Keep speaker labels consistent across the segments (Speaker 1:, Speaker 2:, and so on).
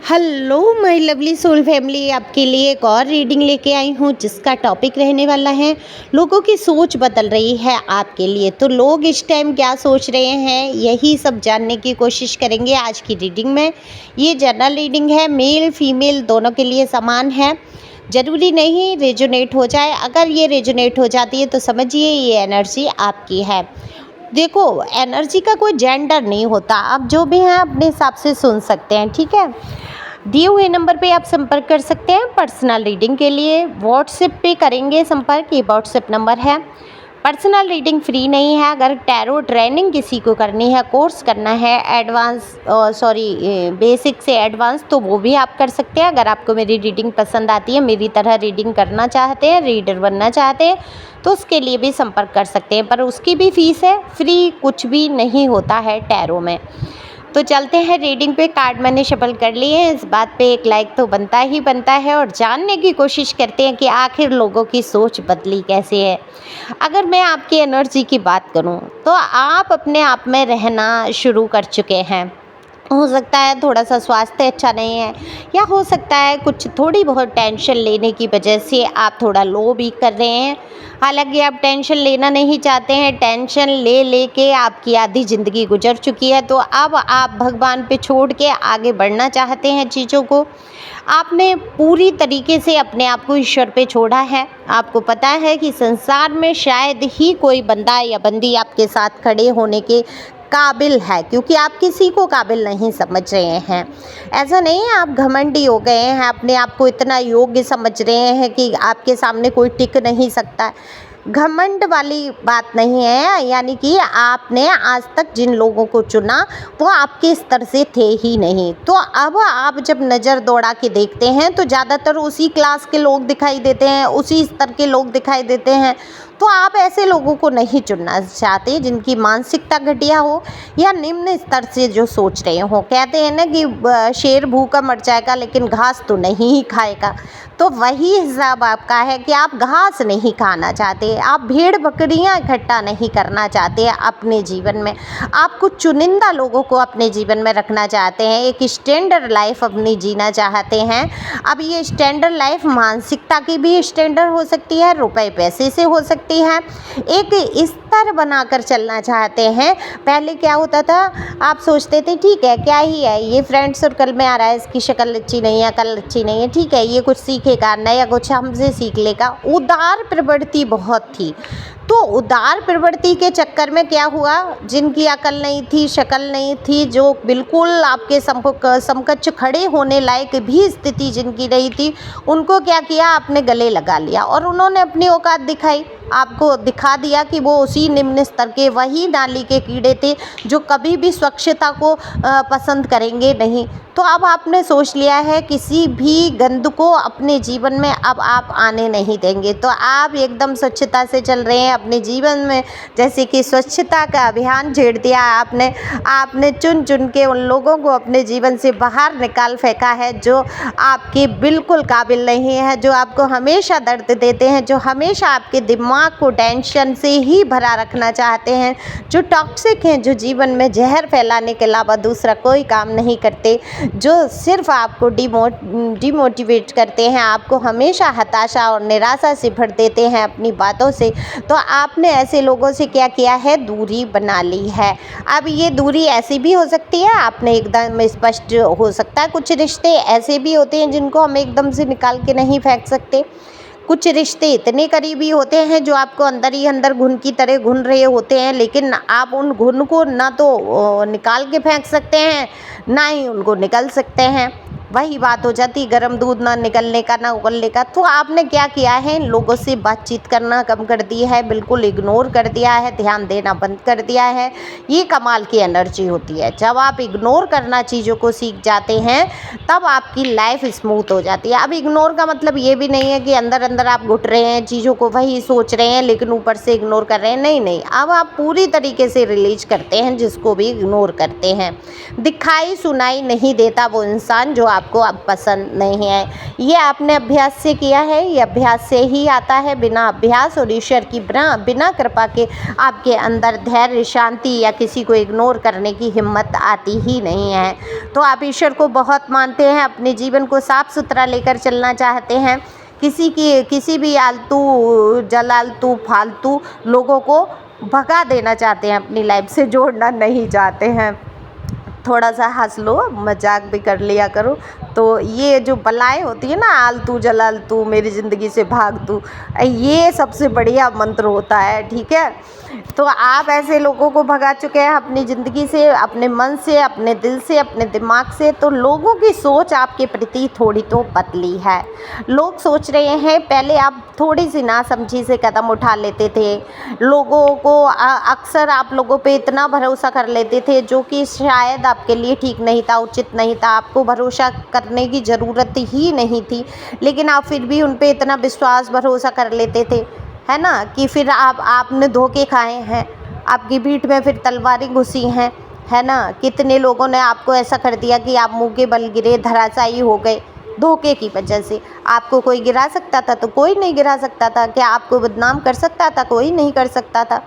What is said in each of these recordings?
Speaker 1: Hello my lovely soul family, आपके लिए एक और रीडिंग लेके आई हूँ जिसका टॉपिक रहने वाला है लोगों की सोच बदल रही है आपके लिए। तो लोग इस टाइम क्या सोच रहे हैं, यही सब जानने की कोशिश करेंगे आज की रीडिंग में। ये जनरल रीडिंग है, मेल फीमेल दोनों के लिए समान है। ज़रूरी नहीं रेजोनेट हो जाए, अगर ये रेजोनेट हो जाती है तो समझिए ये एनर्जी आपकी है। देखो, एनर्जी का कोई जेंडर नहीं होता, आप जो भी हैं अपने हिसाब से सुन सकते हैं, ठीक है। दिए हुए नंबर पे आप संपर्क कर सकते हैं पर्सनल रीडिंग के लिए। व्हाट्सएप पे करेंगे संपर्क, ये व्हाट्सएप नंबर है। पर्सनल रीडिंग फ्री नहीं है। अगर टैरो ट्रेनिंग किसी को करनी है, कोर्स करना है एडवांस बेसिक से एडवांस, तो वो भी आप कर सकते हैं। अगर आपको मेरी रीडिंग पसंद आती है, मेरी तरह रीडिंग करना चाहते हैं, रीडर बनना चाहते हैं, तो उसके लिए भी संपर्क कर सकते हैं। पर उसकी भी फीस है, फ्री कुछ भी नहीं होता है टैरो में। तो चलते हैं रीडिंग पे। कार्ड मैंने शफल कर लिए हैं, इस बात पे एक लाइक तो बनता ही बनता है और जानने की कोशिश करते हैं कि आखिर लोगों की सोच बदली कैसे है। अगर मैं आपकी एनर्जी की बात करूं तो आप अपने आप में रहना शुरू कर चुके हैं। हो सकता है थोड़ा सा स्वास्थ्य अच्छा नहीं है, या हो सकता है कुछ थोड़ी बहुत टेंशन लेने की वजह से आप थोड़ा लो भी कर रहे हैं। हालांकि आप टेंशन लेना नहीं चाहते हैं, टेंशन ले लेके आपकी आधी ज़िंदगी गुजर चुकी है, तो अब आप भगवान पे छोड़ के आगे बढ़ना चाहते हैं चीज़ों को। आपने पूरी तरीके से अपने आप को ईश्वर पे छोड़ा है। आपको पता है कि संसार में शायद ही कोई बंदा या बंदी आपके साथ खड़े होने के काबिल है, क्योंकि आप किसी को काबिल नहीं समझ रहे हैं। ऐसा नहीं है आप घमंडी हो गए हैं, अपने आप को इतना योग्य समझ रहे हैं कि आपके सामने कोई टिक नहीं सकता। घमंड वाली बात नहीं है, यानी कि आपने आज तक जिन लोगों को चुना वो आपके स्तर से थे ही नहीं। तो अब आप जब नज़र दौड़ा के देखते हैं तो ज़्यादातर उसी क्लास के लोग दिखाई देते हैं, उसी स्तर के लोग दिखाई देते हैं। तो आप ऐसे लोगों को नहीं चुनना चाहते जिनकी मानसिकता घटिया हो या निम्न स्तर से जो सोच रहे हो। कहते हैं ना कि शेर भूखा मर जाएगा लेकिन घास तो नहीं ही खाएगा। तो वही हिसाब आपका है कि आप घास नहीं खाना चाहते, आप भेड़ बकरियां इकट्ठा नहीं करना चाहते अपने जीवन में। आप कुछ चुनिंदा लोगों को अपने जीवन में रखना चाहते हैं, एक स्टैंडर्ड लाइफ अपनी जीना चाहते हैं। अब ये स्टैंडर्ड लाइफ मानसिकता की भी स्टैंडर्ड हो सकती है, रुपए पैसे से हो सकती है, एक स्तर बनाकर चलना चाहते हैं। पहले क्या होता था, आप सोचते थे ठीक है क्या ही है, ये फ्रेंड सर्कल में आ रहा है, इसकी शक्ल अच्छी नहीं है, कल अच्छी नहीं है, ठीक है ये कुछ सीखेगा नया, कुछ हमसे सीख लेगा। उदार प्रवृत्ति बहुत थी। तो उदार प्रवृत्ति के चक्कर में क्या हुआ, जिनकी अकल नहीं थी, शक्ल नहीं थी, जो बिल्कुल आपके समकक्ष खड़े होने लायक भी स्थिति जिनकी नहीं थी, उनको क्या किया, आपने गले लगा लिया और उन्होंने अपनी औकात दिखाई। आपको दिखा दिया कि वो उसी निम्न स्तर के वही नाली के कीड़े थे जो कभी भी स्वच्छता को पसंद करेंगे नहीं। तो अब आपने सोच लिया है किसी भी गंद को अपने जीवन में अब आप आने नहीं देंगे। तो आप एकदम स्वच्छता से चल रहे हैं अपने जीवन में, जैसे कि स्वच्छता का अभियान छेड़ दिया आपने चुन चुन के उन लोगों को अपने जीवन से बाहर निकाल फेंका है जो आपके बिल्कुल काबिल नहीं है, जो आपको हमेशा दर्द देते हैं, जो हमेशा आपके दिमाग को टेंशन से ही भरा रखना चाहते हैं, जो टॉक्सिक हैं, जो जीवन में जहर फैलाने के अलावा दूसरा कोई काम नहीं करते, जो सिर्फ आपको डिमोटिवेट करते हैं, आपको हमेशा हताशा और निराशा से भर देते हैं अपनी बातों से। तो आपने ऐसे लोगों से क्या किया है, दूरी बना ली है। अब ये दूरी ऐसी भी हो सकती है, आपने एकदम स्पष्ट हो सकता है। कुछ रिश्ते ऐसे भी होते हैं जिनको हम एकदम से निकाल के नहीं फेंक सकते। कुछ रिश्ते इतने करीबी होते हैं जो आपको अंदर ही अंदर घुन की तरह घुन रहे होते हैं, लेकिन आप उन घुन को ना तो निकाल के फेंक सकते हैं, ना ही उनको निकल सकते हैं। वही बात हो जाती, गर्म दूध ना निकलने का ना उगलने का। तो आपने क्या किया है, लोगों से बातचीत करना कम कर दी है, बिल्कुल इग्नोर कर दिया है, ध्यान देना बंद कर दिया है। ये कमाल की एनर्जी होती है। जब आप इग्नोर करना चीज़ों को सीख जाते हैं तब आपकी लाइफ स्मूथ हो जाती है। अब इग्नोर का मतलब ये भी नहीं है कि अंदर अंदर आप घुट रहे हैं, चीज़ों को वही सोच रहे हैं लेकिन ऊपर से इग्नोर कर रहे हैं, नहीं नहीं। अब आप पूरी तरीके से रिलीज करते हैं जिसको भी इग्नोर करते हैं। दिखाई सुनाई नहीं देता वो इंसान जो आप आपको अब पसंद नहीं है। ये आपने अभ्यास से किया है, ये अभ्यास से ही आता है। बिना अभ्यास और ईश्वर की बिना कृपा के आपके अंदर धैर्य, शांति या किसी को इग्नोर करने की हिम्मत आती ही नहीं है। तो आप ईश्वर को बहुत मानते हैं, अपने जीवन को साफ सुथरा लेकर चलना चाहते हैं, किसी भी आलतू जलालतू फालतू लोगों को भगा देना चाहते हैं, अपनी लाइफ से जोड़ना नहीं चाहते हैं। थोड़ा सा हंस लो, मजाक भी कर लिया करो। तो ये जो बलाएँ होती है ना, आलतू जलालतू मेरी ज़िंदगी से भाग तू, ये सबसे बढ़िया मंत्र होता है, ठीक है। तो आप ऐसे लोगों को भगा चुके हैं अपनी ज़िंदगी से, अपने मन से, अपने दिल से, अपने दिमाग से। तो लोगों की सोच आपके प्रति थोड़ी तो बदली है। लोग सोच रहे हैं, पहले आप थोड़ी सी नासमझी से कदम उठा लेते थे, लोगों को अक्सर आप लोगों पे इतना भरोसा कर लेते थे जो कि शायद आपके लिए ठीक नहीं था, उचित नहीं था, आपको भरोसा करने की ज़रूरत ही नहीं थी, लेकिन आप फिर भी उन पे इतना विश्वास भरोसा कर लेते थे, है ना, कि फिर आपने धोखे खाए हैं, आपकी पीठ में फिर तलवारें घुसी हैं, है ना। कितने लोगों ने आपको ऐसा कर दिया कि आप मुँह के बल गिरे, धराशायी हो गए धोखे की वजह से। आपको कोई गिरा सकता था तो कोई नहीं गिरा सकता था, क्या आपको बदनाम कर सकता था? कोई नहीं कर सकता था।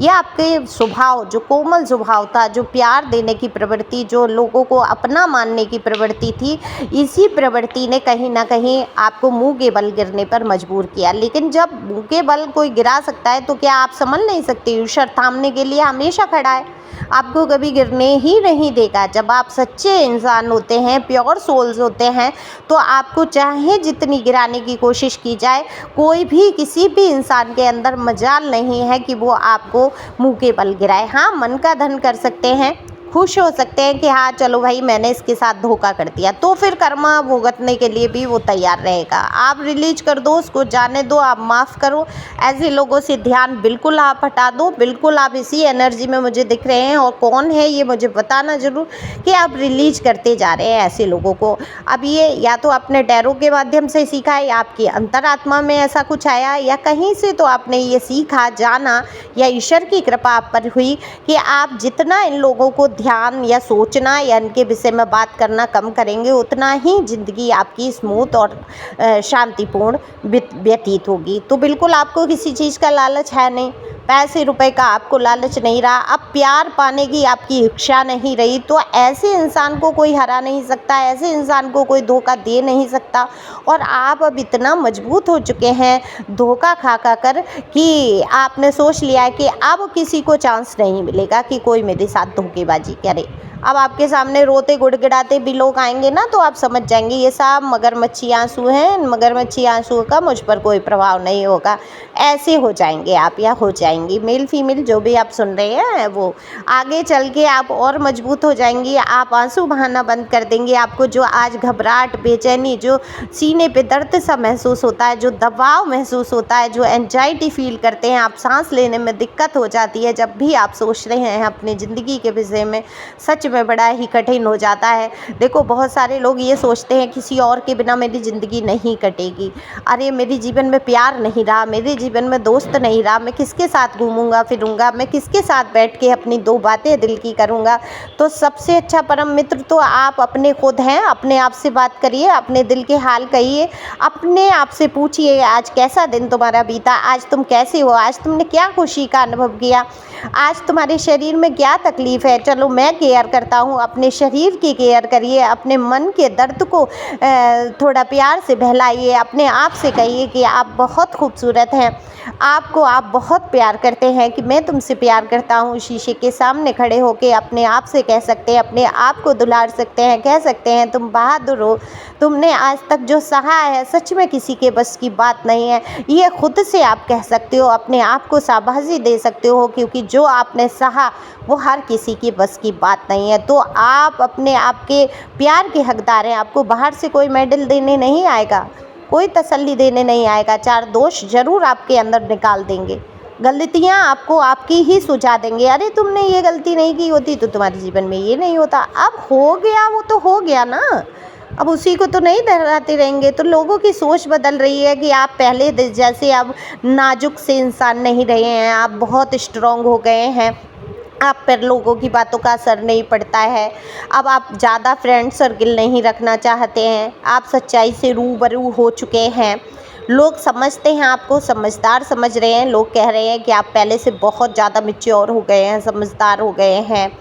Speaker 1: यह आपके स्वभाव, जो कोमल स्वभाव था, जो प्यार देने की प्रवृत्ति, जो लोगों को अपना मानने की प्रवृत्ति थी, इसी प्रवृत्ति ने कहीं ना कहीं आपको मुंह के बल गिरने पर मजबूर किया। लेकिन जब मुंह के बल कोई गिरा सकता है तो क्या आप संभल नहीं सकते? ईश्वर थामने के लिए हमेशा खड़ा है, आपको कभी गिरने ही नहीं देगा। जब आप सच्चे इंसान होते हैं, प्योर सोल्स होते हैं, तो आपको चाहे जितनी गिराने की कोशिश की जाए, कोई भी किसी भी इंसान के अंदर मजाल नहीं है कि वो आपको मुंह के बल गिराए। हाँ, मन का धन कर सकते हैं, खुश हो सकते हैं कि हाँ चलो भाई मैंने इसके साथ धोखा कर दिया, तो फिर कर्मा भुगतने के लिए भी वो तैयार रहेगा। आप रिलीज कर दो, उसको जाने दो, आप माफ़ करो। ऐसे लोगों से ध्यान बिल्कुल आप हटा दो। बिल्कुल आप इसी एनर्जी में मुझे दिख रहे हैं, और कौन है ये मुझे बताना ज़रूर कि आप रिलीज करते जा रहे हैं ऐसे लोगों को। अब ये या तो आपने टैरो के माध्यम से सीखा, या आपकी अंतरात्मा में ऐसा कुछ आया, या कहीं से तो आपने ये सीखा, जाना, या ईश्वर की कृपा आप पर हुई कि आप जितना इन लोगों को ध्यान या सोचना या इनके विषय में बात करना कम करेंगे, उतना ही ज़िंदगी आपकी स्मूथ और शांतिपूर्ण व्यतीत होगी। तो बिल्कुल आपको किसी चीज़ का लालच है नहीं, पैसे रुपए का आपको लालच नहीं रहा, अब प्यार पाने की आपकी इच्छा नहीं रही, तो ऐसे इंसान को कोई हरा नहीं सकता, ऐसे इंसान को कोई धोखा दे नहीं सकता। और आप अब इतना मजबूत हो चुके हैं धोखा खा कर कि आपने सोच लिया है कि अब किसी को चांस नहीं मिलेगा कि कोई मेरे साथ धोखेबाजी करे। अब आपके सामने रोते गुड़गुड़ाते भी लोग आएंगे ना, तो आप समझ जाएंगे ये सब मगरमच्छी आंसू हैं, मगरमच्छी आंसू का मुझ पर कोई प्रभाव नहीं होगा। ऐसे हो जाएंगे आप, या हो जाएंगी, मेल फीमेल जो भी आप सुन रहे हैं, वो आगे चल के आप और मजबूत हो जाएंगी। आप आंसू बहाना बंद कर देंगे। आपको जो आज घबराहट, बेचैनी, जो सीने पे दर्द सा महसूस होता है, जो दबाव महसूस होता है, जो एंजाइटी फील करते हैं, आप सांस लेने में दिक्कत हो जाती है जब भी आप सोच रहे हैं अपनी ज़िंदगी के विषय में, सच में बड़ा ही कठिन हो जाता है। देखो, बहुत सारे लोग ये सोचते हैं किसी और के बिना मेरी ज़िंदगी नहीं कटेगी। अरे मेरे जीवन में प्यार नहीं रहा, मेरे जीवन में दोस्त नहीं रहा, मैं किसके साथ घूमूंगा फिरूंगा, मैं किसके साथ बैठ के अपनी दो बातें दिल की करूंगा। तो सबसे अच्छा परम मित्र तो आप अपने खुद हैं। अपने आप से बात करिए, अपने दिल के हाल कहिए, अपने आप से पूछिए आज कैसा दिन तुम्हारा बीता, आज तुम कैसे हो, आज तुमने क्या खुशी का अनुभव किया, आज तुम्हारे शरीर में क्या तकलीफ़ है। चलो मैं केयर करता हूँ, अपने शरीर की केयर करिए, अपने मन के दर्द को थोड़ा प्यार से बहलाइए, अपने आप से कहिए कि आप बहुत खूबसूरत हैं, आपको आप बहुत प्यार करते हैं, कि मैं तुमसे प्यार करता हूँ। शीशे के सामने खड़े होकर अपने आप से कह सकते हैं, अपने आप को दुलार सकते हैं, कह सकते हैं तुम बहादुर हो, तुमने आज तक जो सहा है सच में किसी के बस की बात नहीं है। ये खुद से आप कह सकते हो, अपने आप को शाबाशी दे सकते हो, क्योंकि जो आपने सहा वो हर किसी की बस की बात नहीं है। तो आप अपने आप के प्यार के हकदार हैं। आपको बाहर से कोई मेडल देने नहीं आएगा, कोई तसल्ली देने नहीं आएगा, चार दोष जरूर आपके अंदर निकाल देंगे, गलतियां आपको आपकी ही सुझा देंगे। अरे तुमने ये गलती नहीं की होती तो तुम्हारे जीवन में ये नहीं होता। अब हो गया वो तो हो गया ना, अब उसी को तो नहीं दोहराते रहेंगे। तो लोगों की सोच बदल रही है कि आप पहले जैसे अब नाजुक से इंसान नहीं रहे हैं, आप बहुत स्ट्रांग हो गए हैं, आप पर लोगों की बातों का असर नहीं पड़ता है। अब आप ज़्यादा फ्रेंड सर्किल नहीं रखना चाहते हैं, आप सच्चाई से रूबरू हो चुके हैं। लोग समझते हैं, आपको समझदार समझ रहे हैं। लोग कह रहे हैं कि आप पहले से बहुत ज़्यादा मैच्योर हो गए हैं, समझदार हो गए हैं।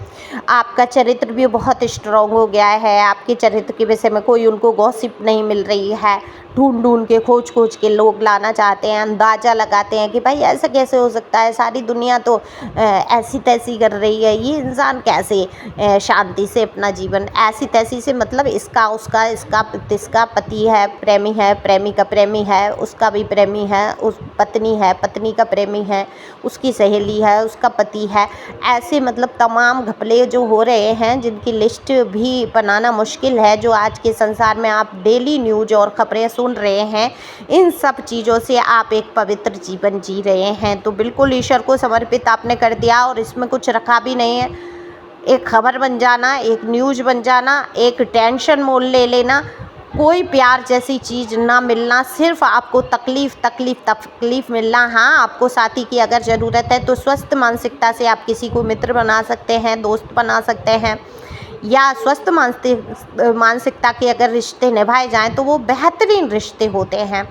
Speaker 1: आपका चरित्र भी बहुत स्ट्रॉन्ग हो गया है। आपके चरित्र के विषय में कोई उनको गॉसिप नहीं मिल रही है। ढूंढ के खोज के लोग लाना चाहते हैं, अंदाज़ा लगाते हैं कि भाई ऐसा कैसे हो सकता है, सारी दुनिया तो ऐसी तैसी कर रही है, ये इंसान कैसे शांति से अपना जीवन ऐसी तैसी से, मतलब इसका उसका इसका पति है, प्रेमी का प्रेमी है, उसका भी प्रेमी है, उस पत्नी है, पत्नी का प्रेमी है, उसकी सहेली है, उसका पति है। ऐसे मतलब तमाम घपले जो हो रहे हैं, जिनकी लिस्ट भी बनाना मुश्किल है, जो आज के संसार में आप डेली न्यूज और खबरें सुन रहे हैं, इन सब चीज़ों से आप एक पवित्र जीवन जी रहे हैं। तो बिल्कुल ईश्वर को समर्पित आपने कर दिया और इसमें कुछ रखा भी नहीं है। एक खबर बन जाना, एक न्यूज़ बन जाना, एक टेंशन मोल ले लेना, कोई प्यार जैसी चीज़ ना मिलना, सिर्फ आपको तकलीफ़ मिलना। हाँ, आपको साथी की अगर ज़रूरत है तो स्वस्थ मानसिकता से आप किसी को मित्र बना सकते हैं, दोस्त बना सकते हैं, या स्वस्थ मानसिकता के अगर रिश्ते निभाए जाएं तो वो बेहतरीन रिश्ते होते हैं।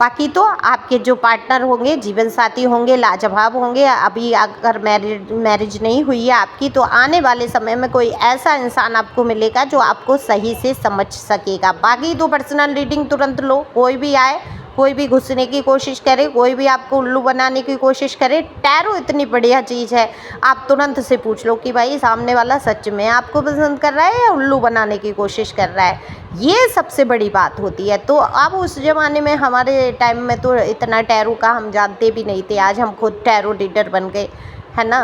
Speaker 1: बाकी तो आपके जो पार्टनर होंगे, जीवन साथी होंगे, लाजवाब होंगे। अभी अगर मैरिज नहीं हुई है आपकी, तो आने वाले समय में कोई ऐसा इंसान आपको मिलेगा जो आपको सही से समझ सकेगा। बाकी तो पर्सनल रीडिंग तुरंत लो, कोई भी आए, कोई भी घुसने की कोशिश करे, कोई भी आपको उल्लू बनाने की कोशिश करे, टैरो इतनी बढ़िया चीज़ है, आप तुरंत से पूछ लो कि भाई सामने वाला सच में आपको पसंद कर रहा है या उल्लू बनाने की कोशिश कर रहा है। ये सबसे बड़ी बात होती है। तो अब उस ज़माने में, हमारे टाइम में तो इतना टैरो का हम जानते भी नहीं थे। आज हम खुद टैरो रीडर बन गए, है ना।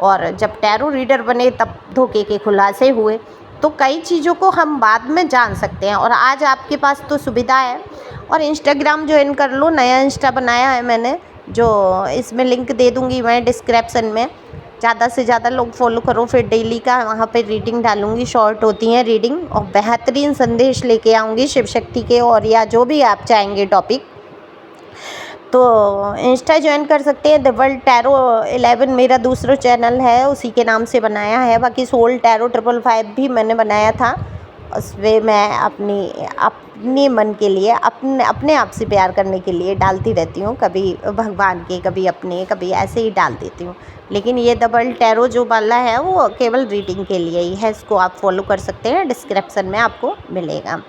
Speaker 1: और जब टैरो रीडर बने तब धोखे के खुलासे हुए। तो कई चीज़ों को हम बाद में जान सकते हैं, और आज आपके पास तो सुविधा है। और इंस्टाग्राम ज्वाइन कर लो, नया इंस्टा बनाया है मैंने, जो इसमें लिंक दे दूँगी मैं डिस्क्रिप्शन में। ज़्यादा से ज़्यादा लोग फॉलो करो, फिर डेली का वहाँ पे रीडिंग डालूँगी, शॉर्ट होती हैं रीडिंग, और बेहतरीन संदेश लेके आऊँगी शिव शक्ति के, और या जो भी आप चाहेंगे टॉपिक। तो इंस्टा ज्वाइन कर सकते हैं। द वर्ल्ड टैरो 11 मेरा दूसरा चैनल है, उसी के नाम से बनाया है। बाकी सोल टैरो 555 भी मैंने बनाया था, उसमें मैं अपने मन के लिए, अपने आप से प्यार करने के लिए डालती रहती हूँ, कभी भगवान के, कभी अपने, कभी ऐसे ही डाल देती हूँ। लेकिन ये द वर्ल्ड टैरो जो वाला है वो केवल रीडिंग के लिए ही है, इसको आप फॉलो कर सकते हैं, डिस्क्रिप्शन में आपको मिलेगा।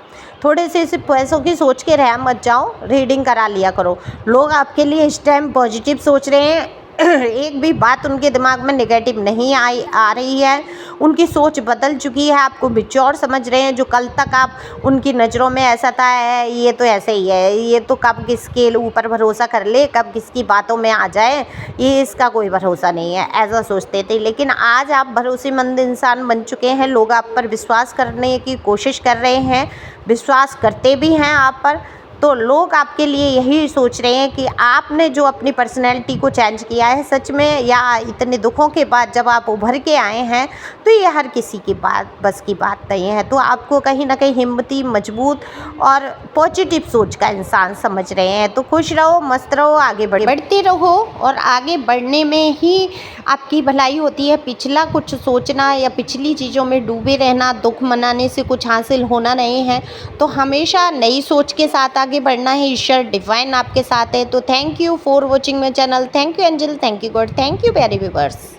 Speaker 1: थोड़े से सिर्फ पैसों की सोच के रह मत जाओ, रीडिंग करा लिया करो। लोग आपके लिए इस टाइम पॉजिटिव सोच रहे हैं, एक भी बात उनके दिमाग में नेगेटिव नहीं आ रही है। उनकी सोच बदल चुकी है, आपको मैच्योर समझ रहे हैं। जो कल तक आप उनकी नज़रों में ऐसा था, ये तो ऐसे ही है, ये तो कब किसके ऊपर भरोसा कर ले, कब किसकी बातों में आ जाए, ये इसका कोई भरोसा नहीं है, ऐसा सोचते थे। लेकिन आज आप भरोसेमंद इंसान बन चुके हैं, लोग आप पर विश्वास करने की कोशिश कर रहे हैं, विश्वास करते भी हैं आप पर। तो लोग आपके लिए यही सोच रहे हैं कि आपने जो अपनी पर्सनैलिटी को चेंज किया है, सच में, या इतने दुखों के बाद जब आप उभर के आए हैं, तो ये हर किसी की बस की बात नहीं है। तो आपको कहीं ना कहीं हिम्मती, मजबूत और पॉजिटिव सोच का इंसान समझ रहे हैं। तो खुश रहो, मस्त रहो, आगे बढ़ते रहो, और आगे बढ़ने में ही आपकी भलाई होती है। पिछला कुछ सोचना या पिछली चीज़ों में डूबे रहना, दुख मनाने से कुछ हासिल होना नहीं है। तो हमेशा नई सोच के साथ आगे बढ़ना है। ईश्वर डिवाइन आपके साथ है। तो thank you for watching my channel. Thank you angel, thank you God, thank you प्यारे व्यूअर्स।